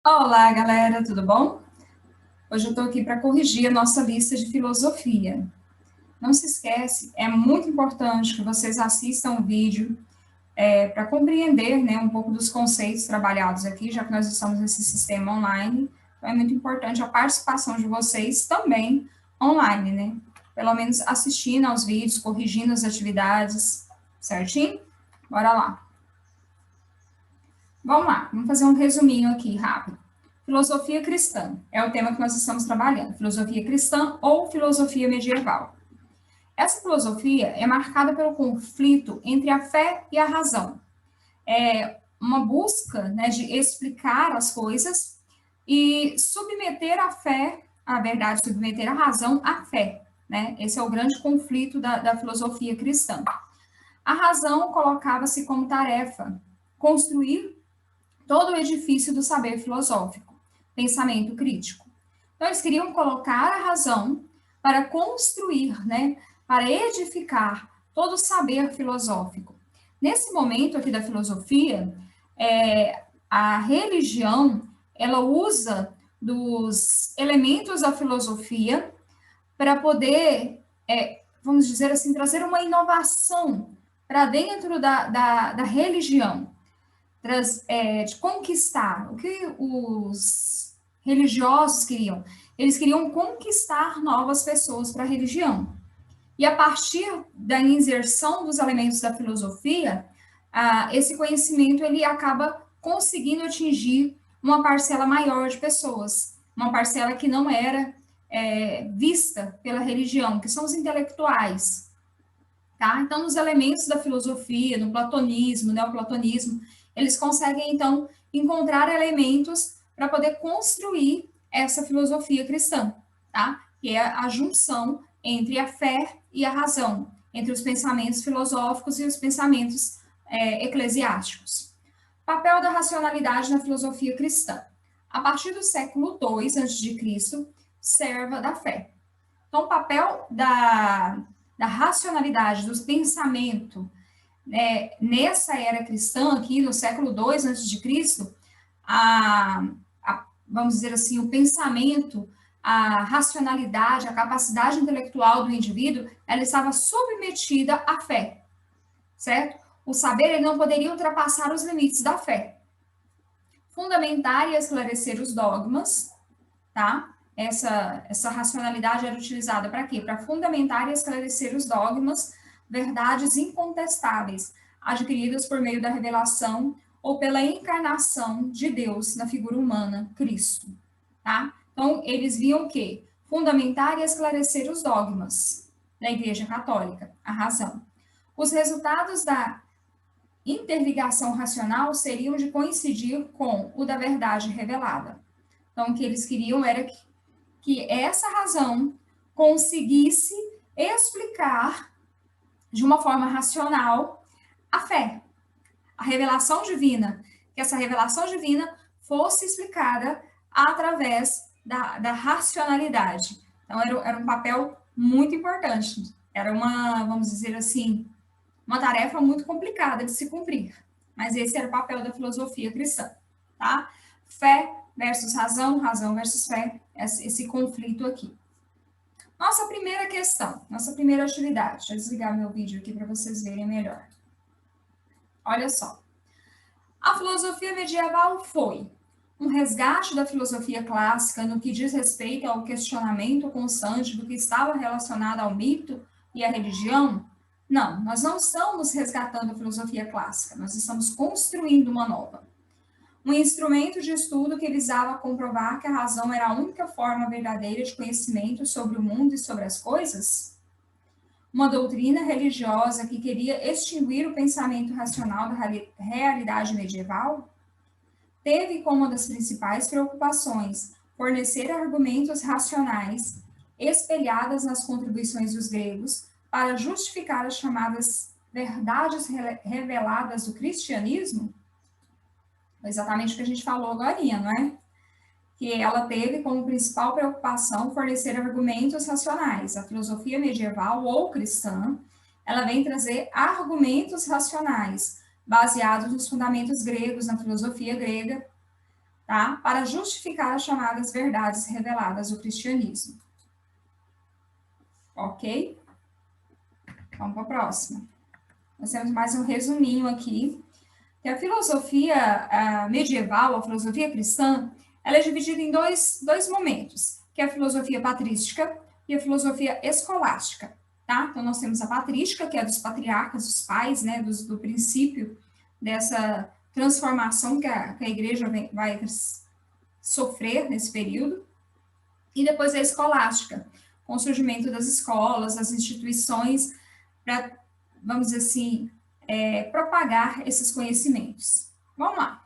Olá, galera, tudo bom? Hoje eu estou aqui para corrigir a nossa lista de filosofia. Não se esquece, é muito importante que vocês assistam o vídeo para compreender, né, um pouco dos conceitos trabalhados aqui, já que nós estamos nesse sistema online. Então é muito importante a participação de vocês também online, né? Pelo menos assistindo aos vídeos, corrigindo as atividades, certinho? Bora lá. Vamos lá, vamos fazer um resuminho aqui rápido. Filosofia cristã é o tema que nós estamos trabalhando. Filosofia cristã ou filosofia medieval. Essa filosofia é marcada pelo conflito entre a fé e a razão. É uma busca, né, de explicar as coisas e submeter a fé, a verdade, submeter a razão à fé. Né? Esse é o grande conflito da filosofia cristã. A razão colocava-se como tarefa construir todo o edifício do saber filosófico, pensamento crítico. Então, eles queriam colocar a razão para construir, né, para edificar todo o saber filosófico. Nesse momento aqui da filosofia, a religião, ela usa dos elementos da filosofia para poder, vamos dizer assim, trazer uma inovação para dentro da religião de conquistar. O que os religiosos queriam? Eles queriam conquistar novas pessoas para a religião. E a partir da inserção dos elementos da filosofia, esse conhecimento ele acaba conseguindo atingir uma parcela maior de pessoas, uma parcela que não era vista pela religião, que são os intelectuais. Tá? Então, nos elementos da filosofia, no platonismo, neoplatonismo, eles conseguem, então, encontrar elementos para poder construir essa filosofia cristã, tá? Que é a junção entre a fé e a razão, entre os pensamentos filosóficos e os pensamentos eclesiásticos. Papel da racionalidade na filosofia cristã. A partir do século II a.C., serva da fé. Então, o papel da racionalidade, do pensamento, nessa era cristã, aqui no século II a.C., vamos dizer assim, o pensamento, a racionalidade, a capacidade intelectual do indivíduo, ela estava submetida à fé, certo? O saber ele não poderia ultrapassar os limites da fé. Fundamentar e esclarecer os dogmas, tá? Essa racionalidade era utilizada para quê? Para fundamentar e esclarecer os dogmas, verdades incontestáveis, adquiridas por meio da revelação ou pela encarnação de Deus na figura humana, Cristo. Tá? Então, eles viam o quê? Fundamentar e esclarecer os dogmas da Igreja Católica, a razão. Os resultados da interligação racional seriam de coincidir com o da verdade revelada. Então, o que eles queriam era que essa razão conseguisse explicar de uma forma racional a fé, a revelação divina, que essa revelação divina fosse explicada através da racionalidade. Então, era um papel muito importante. Era uma, vamos dizer assim, uma tarefa muito complicada de se cumprir. Mas esse era o papel da filosofia cristã, tá? Fé versus razão, razão versus fé, esse conflito aqui. Nossa primeira questão, nossa primeira atividade. Deixa eu desligar meu vídeo aqui para vocês verem melhor. Olha só. A filosofia medieval foi um resgate da filosofia clássica no que diz respeito ao questionamento constante do que estava relacionado ao mito e à religião? Não, nós não estamos resgatando a filosofia clássica, nós estamos construindo uma nova. Um instrumento de estudo que visava comprovar que a razão era a única forma verdadeira de conhecimento sobre o mundo e sobre as coisas? Uma doutrina religiosa que queria extinguir o pensamento racional da realidade medieval? Teve como uma das principais preocupações fornecer argumentos racionais espelhadas nas contribuições dos gregos para justificar as chamadas verdades reveladas do cristianismo? Exatamente o que a gente falou agora, não é? Que ela teve como principal preocupação fornecer argumentos racionais. A filosofia medieval ou cristã, ela vem trazer argumentos racionais, baseados nos fundamentos gregos, na filosofia grega, tá? Para justificar as chamadas verdades reveladas do cristianismo. Ok? Vamos para a próxima. Nós temos mais um resuminho aqui. Que a filosofia medieval, a filosofia cristã, ela é dividida em dois momentos, que é a filosofia patrística e a filosofia escolástica, tá? Então, nós temos a patrística, que é dos patriarcas, dos pais, né, do princípio dessa transformação que a igreja vai sofrer nesse período, e depois a escolástica, com o surgimento das escolas, das instituições, para, vamos dizer assim, propagar esses conhecimentos. Vamos lá.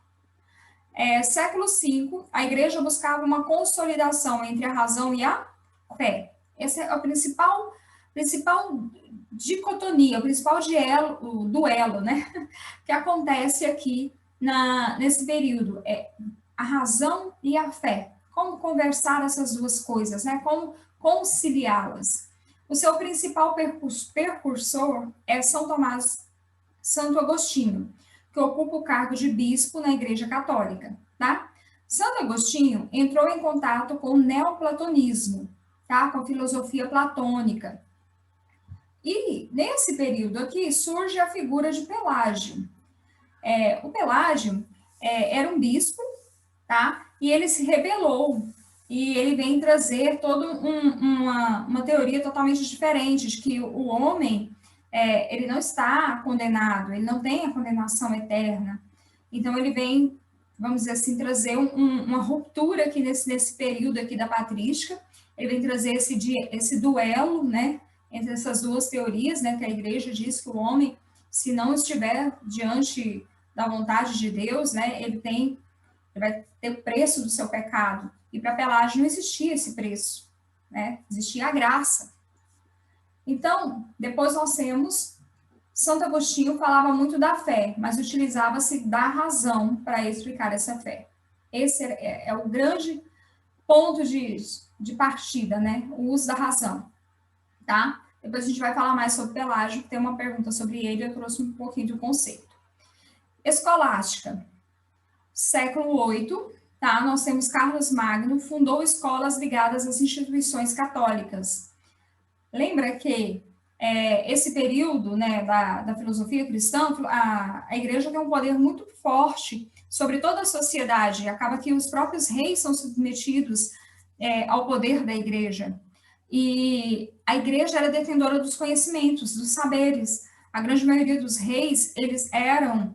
Século V, a igreja buscava uma consolidação entre a razão e a fé. Esse é a principal dicotomia, o principal duelo, né, que acontece aqui nesse período, a razão e a fé. Como conversar essas duas coisas, né, como conciliá-las. O seu principal percursor é Santo Agostinho, que ocupa o cargo de bispo na Igreja Católica, tá? Santo Agostinho entrou em contato com o neoplatonismo, tá? Com a filosofia platônica. E nesse período aqui surge a figura de Pelágio. O Pelágio era um bispo, tá? E ele se rebelou e ele vem trazer toda uma teoria totalmente diferente, de que o homem ele não está condenado, ele não tem a condenação eterna. Então, ele vem, vamos dizer assim, trazer uma ruptura aqui nesse período aqui da patrística, ele vem trazer esse duelo, né, entre essas duas teorias, né, que a igreja diz que o homem, se não estiver diante da vontade de Deus, né, ele vai ter o preço do seu pecado. E para Pelágio não existia esse preço, né, existia a graça. Então, depois nós temos, Santo Agostinho falava muito da fé, mas utilizava-se da razão para explicar essa fé. Esse é o grande ponto de partida, né? O uso da razão, tá? Depois a gente vai falar mais sobre Pelágio, tem uma pergunta sobre ele, eu trouxe um pouquinho do conceito. Escolástica, século VIII, tá? Nós temos Carlos Magno, fundou escolas ligadas às instituições católicas. Lembra que esse período, né, da filosofia cristã, a igreja tem um poder muito forte sobre toda a sociedade, acaba que os próprios reis são submetidos ao poder da igreja. E a igreja era detentora dos conhecimentos, dos saberes. A grande maioria dos reis, eles eram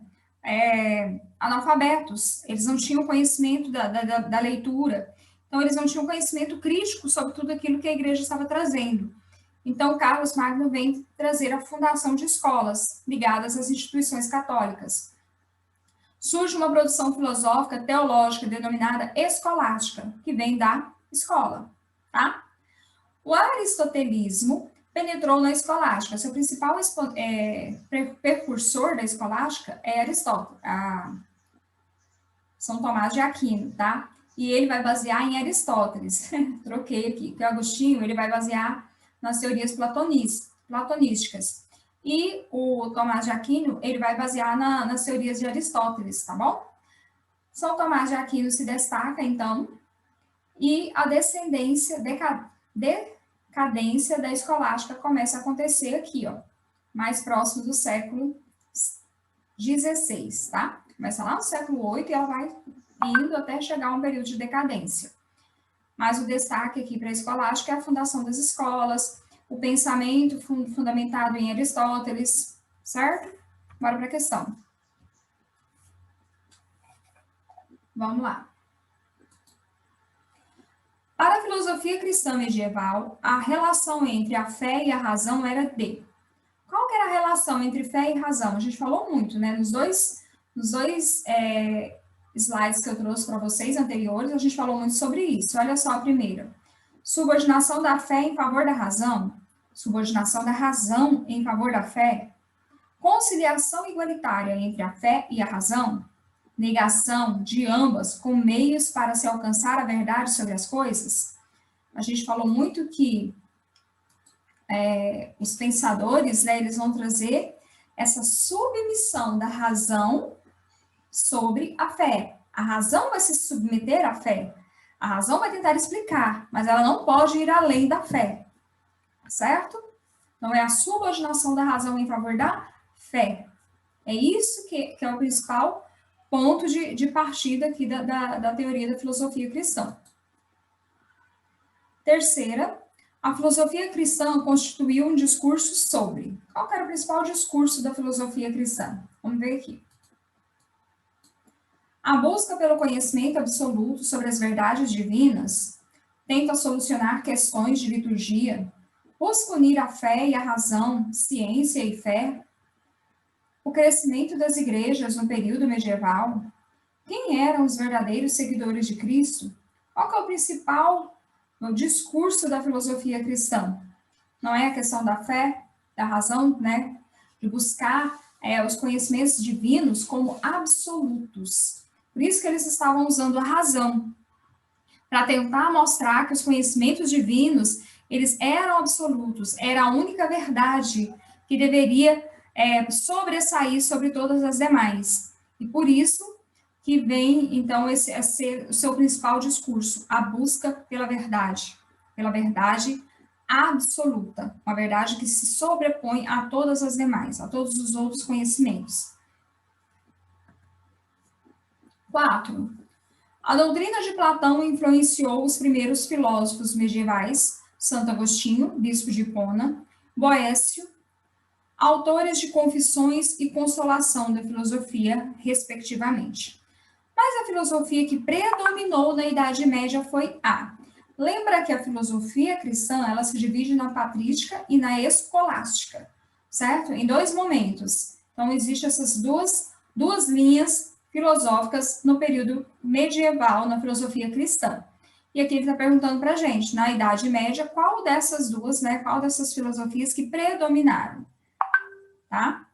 analfabetos, eles não tinham conhecimento da leitura, então eles não tinham conhecimento crítico sobre tudo aquilo que a igreja estava trazendo. Então, Carlos Magno vem trazer a fundação de escolas ligadas às instituições católicas. Surge uma produção filosófica teológica denominada escolástica, que vem da escola, tá? O aristotelismo penetrou na escolástica. Seu principal precursor da escolástica é Aristóteles, São Tomás de Aquino, tá? E ele vai basear em Aristóteles. Troquei aqui, que o Agostinho, ele vai basear nas teorias platonísticas. E o Tomás de Aquino, ele vai basear nas teorias de Aristóteles, tá bom? São Tomás de Aquino se destaca, então, e a decadência da escolástica começa a acontecer aqui, ó, mais próximo do século XVI, tá? Começa lá no século VIII e ela vai indo até chegar a um período de decadência. Mas o destaque aqui para a escolástica é a fundação das escolas, o pensamento fundamentado em Aristóteles, certo? Bora para a questão. Vamos lá. Para a filosofia cristã medieval, a relação entre a fé e a razão era de... Qual que era a relação entre fé e razão? A gente falou muito, né? Nos dois slides que eu trouxe para vocês anteriores, a gente falou muito sobre isso. Olha só a primeira. Subordinação da fé em favor da razão. Subordinação da razão em favor da fé. Conciliação igualitária entre a fé e a razão. Negação de ambas com meios para se alcançar a verdade sobre as coisas. A gente falou muito que os pensadores, né, eles vão trazer essa submissão da razão sobre a fé. A razão vai se submeter à fé. A razão vai tentar explicar, mas ela não pode ir além da fé. Certo? Não é a subordinação da razão em favor da fé. É isso que é o principal ponto de partida aqui da teoria da filosofia cristã. Terceira, a filosofia cristã constituiu um discurso sobre. Qual era o principal discurso da filosofia cristã? Vamos ver aqui. A busca pelo conhecimento absoluto sobre as verdades divinas tenta solucionar questões de liturgia, busca unir a fé e a razão, ciência e fé, o crescimento das igrejas no período medieval, quem eram os verdadeiros seguidores de Cristo, qual que é o principal discurso da filosofia cristã? Não é a questão da fé, da razão, né? De buscar os conhecimentos divinos como absolutos. Por isso que eles estavam usando a razão, para tentar mostrar que os conhecimentos divinos, eles eram absolutos, era a única verdade que deveria sobressair sobre todas as demais. E por isso que vem, então, esse a ser o seu principal discurso, a busca pela verdade absoluta, uma verdade que se sobrepõe a todas as demais, a todos os outros conhecimentos. 4. A doutrina de Platão influenciou os primeiros filósofos medievais, Santo Agostinho, bispo de Hipona, Boécio, autores de Confissões e Consolação da Filosofia, respectivamente. Mas a filosofia que predominou na Idade Média foi a. Lembra que a filosofia cristã, ela se divide na patrística e na escolástica, certo? Em dois momentos. Então, existem essas duas linhas filosóficas no período medieval, na filosofia cristã. E aqui ele está perguntando para a gente, na Idade Média, qual dessas duas, né, qual dessas filosofias que predominaram, tá?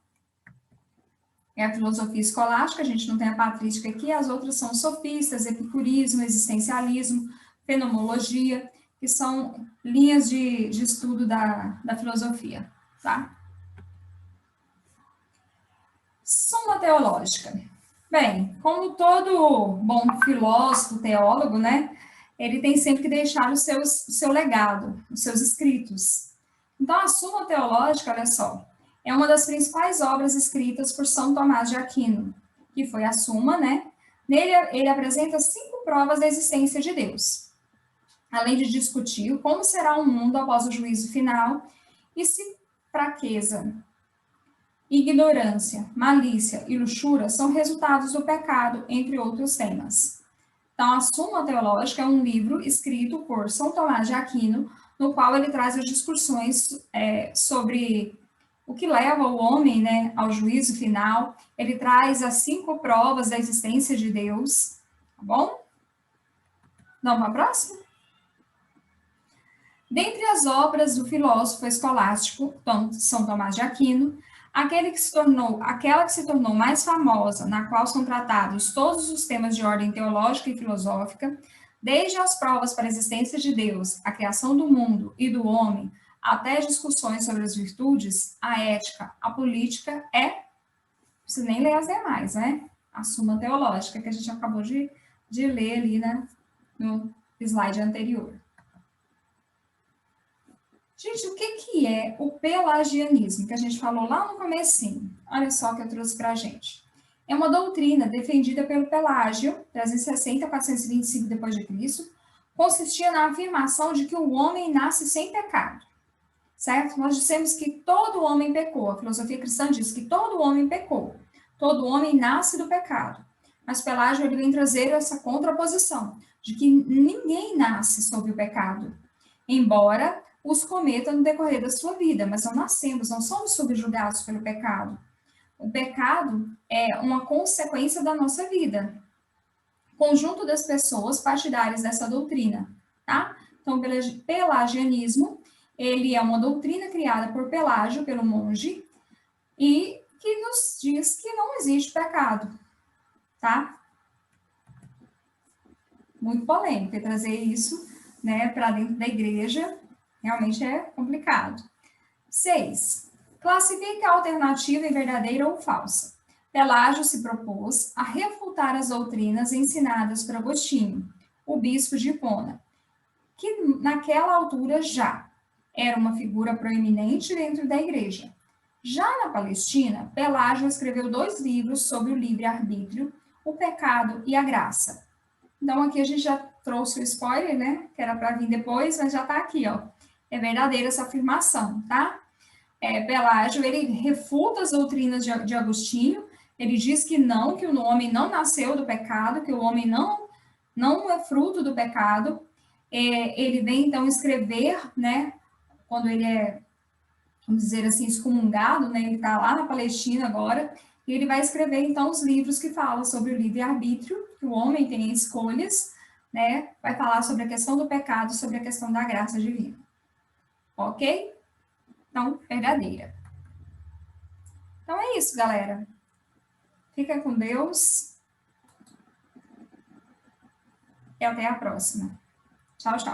É a filosofia escolástica, a gente não tem a patrística aqui, as outras são sofistas, epicurismo, existencialismo, fenomenologia, que são linhas de estudo da filosofia, tá? Suma teológica. Bem, como todo bom filósofo, teólogo, né, ele tem sempre que deixar o seu legado, os seus escritos. Então, a Suma Teológica, olha só, é uma das principais obras escritas por São Tomás de Aquino, que foi a Suma, né? Nele, ele apresenta 5 provas da existência de Deus, além de discutir como será o mundo após o juízo final e se fraqueza, ignorância, malícia e luxúria são resultados do pecado, entre outros temas. Então, a Suma Teológica é um livro escrito por São Tomás de Aquino, no qual ele traz as discussões sobre o que leva o homem, né, ao juízo final. Ele traz as 5 provas da existência de Deus, tá bom? Vamos para a próxima? Dentre as obras do filósofo escolástico São Tomás de Aquino, aquela que se tornou mais famosa, na qual são tratados todos os temas de ordem teológica e filosófica, desde as provas para a existência de Deus, a criação do mundo e do homem, até discussões sobre as virtudes, a ética, a política, não precisa nem ler as demais, né? A Suma Teológica, que a gente acabou de ler ali, né, no slide anterior. Gente, o que é o pelagianismo, que a gente falou lá no comecinho? Olha só que eu trouxe para a gente. É uma doutrina defendida pelo Pelágio, 360 a 425 d.C., consistia na afirmação de que o homem nasce sem pecado, certo? Nós dissemos que todo homem pecou, a filosofia cristã diz que todo homem pecou, todo homem nasce do pecado. Mas Pelágio ele vem trazer essa contraposição, de que ninguém nasce sob o pecado, embora os cometa no decorrer da sua vida, mas não nascemos, não somos subjugados pelo pecado. O pecado é uma consequência da nossa vida. Conjunto das pessoas partidárias dessa doutrina, tá? Então, o pelagianismo, ele é uma doutrina criada por Pelágio, pelo monge, e que nos diz que não existe pecado, tá? Muito polêmico trazer isso, né, para dentro da igreja. Realmente é complicado. 6. Classifique a alternativa em verdadeira ou falsa. Pelágio se propôs a refutar as doutrinas ensinadas por Agostinho, o bispo de Hipona, que naquela altura já era uma figura proeminente dentro da igreja. Já na Palestina, Pelágio escreveu 2 livros sobre o livre-arbítrio, o pecado e a graça. Então, aqui a gente já trouxe o spoiler, né? Que era para vir depois, mas já está aqui, ó. É verdadeira essa afirmação, tá? Pelágio, ele refuta as doutrinas de Agostinho, ele diz que o homem não nasceu do pecado, que o homem não é fruto do pecado. Ele vem, então, escrever, né? Quando ele é, vamos dizer assim, excomungado, né? Ele está lá na Palestina agora, e ele vai escrever, então, os livros que falam sobre o livre-arbítrio, que o homem tem escolhas, né? Vai falar sobre a questão do pecado, sobre a questão da graça divina. Ok? Então, verdadeira. Então, é isso, galera. Fica com Deus. E até a próxima. Tchau, tchau.